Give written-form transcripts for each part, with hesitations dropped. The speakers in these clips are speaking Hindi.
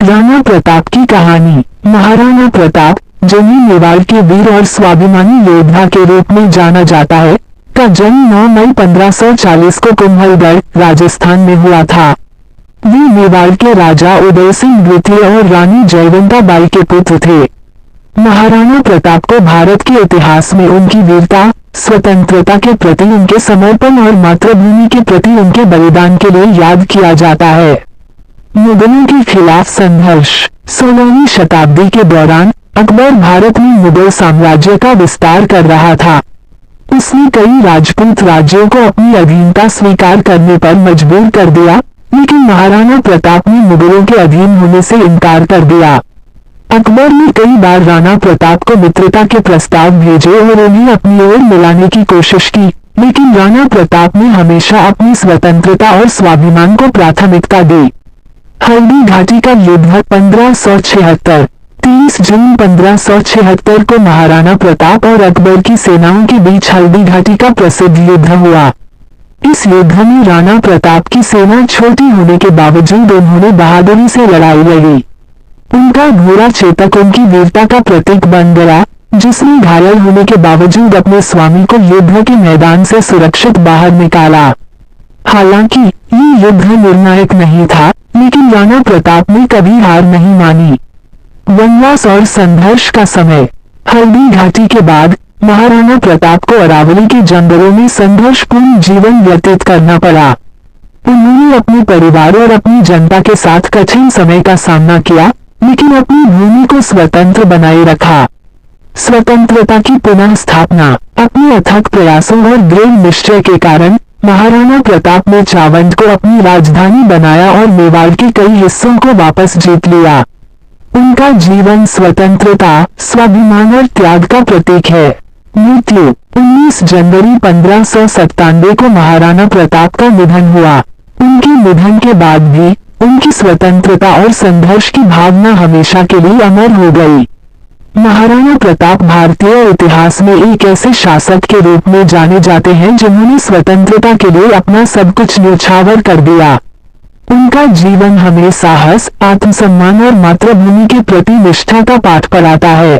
राणा प्रताप की कहानी। महाराणा प्रताप, जिन्हें मेवाड़ के वीर और स्वाभिमानी योद्धा के रूप में जाना जाता है, का जन्म 9 मई 1540 को कुम्भलगढ़, राजस्थान में हुआ था। वे मेवाड़ के राजा उदय सिंह द्वितीय और रानी जयवंता बाई के पुत्र थे। महाराणा प्रताप को भारत के इतिहास में उनकी वीरता, स्वतंत्रता के प्रति उनके समर्पण और मातृभूमि के प्रति उनके बलिदान के लिए याद किया जाता है। मुगलों के खिलाफ संघर्ष। 16वीं शताब्दी के दौरान अकबर भारत में मुगल साम्राज्य का विस्तार कर रहा था। उसने कई राजपूत राज्यों को अपनी अधीनता स्वीकार करने पर मजबूर कर दिया, लेकिन महाराणा प्रताप ने मुगलों के अधीन होने से इनकार कर दिया। अकबर ने कई बार राणा प्रताप को मित्रता के प्रस्ताव भेजे और उन्हें अपनी ओर मिलाने की कोशिश की, लेकिन राणा प्रताप ने हमेशा अपनी स्वतंत्रता और स्वाभिमान को प्राथमिकता दी। हल्दी घाटी का युद्ध 1576। 30 जून 1576 को महाराणा प्रताप और अकबर की सेनाओं के बीच हल्दी घाटी का प्रसिद्ध युद्ध हुआ। इस युद्ध में राणा प्रताप की सेना छोटी होने के बावजूद उन्होंने बहादुरी से लड़ाई लड़ी। उनका घोड़ा चेतक उनकी वीरता का प्रतीक बन गया, जिसने घायल होने के बावजूद अपने स्वामी को युद्ध के मैदान से सुरक्षित बाहर निकाला। हालांकि ये युद्ध निर्णायक नहीं था, लेकिन राणा प्रताप ने कभी हार नहीं मानी। वनवास और संघर्ष का समय। हल्दी घाटी के बाद महाराणा प्रताप को अरावली के जंगलों में संघर्षपूर्ण जीवन व्यतीत करना पड़ा। उन्होंने अपने परिवार और अपनी जनता के साथ कठिन समय का सामना किया, लेकिन अपनी भूमि को स्वतंत्र बनाए रखा। स्वतंत्रता की पुनः स्थापना। अपने अथक प्रयासों और दृढ़ निश्चय के कारण महाराणा प्रताप ने चावंड को अपनी राजधानी बनाया और मेवाड़ के कई हिस्सों को वापस जीत लिया। उनका जीवन स्वतंत्रता, स्वाभिमान और त्याग का प्रतीक है। मृत्यु। 19 जनवरी 1597 को महाराणा प्रताप का निधन हुआ। उनके निधन के बाद भी उनकी स्वतंत्रता और संघर्ष की भावना हमेशा के लिए अमर हो गई। महाराणा प्रताप भारतीय इतिहास में एक ऐसे शासक के रूप में जाने जाते हैं जिन्होंने स्वतंत्रता के लिए अपना सब कुछ न्यौछावर कर दिया। उनका जीवन हमें साहस, आत्मसम्मान और मातृभूमि के प्रति निष्ठा का पाठ पढ़ाता है।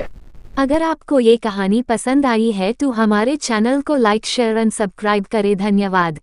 अगर आपको ये कहानी पसंद आई है तो हमारे चैनल को लाइक, शेयर एंड सब्सक्राइब करें। धन्यवाद।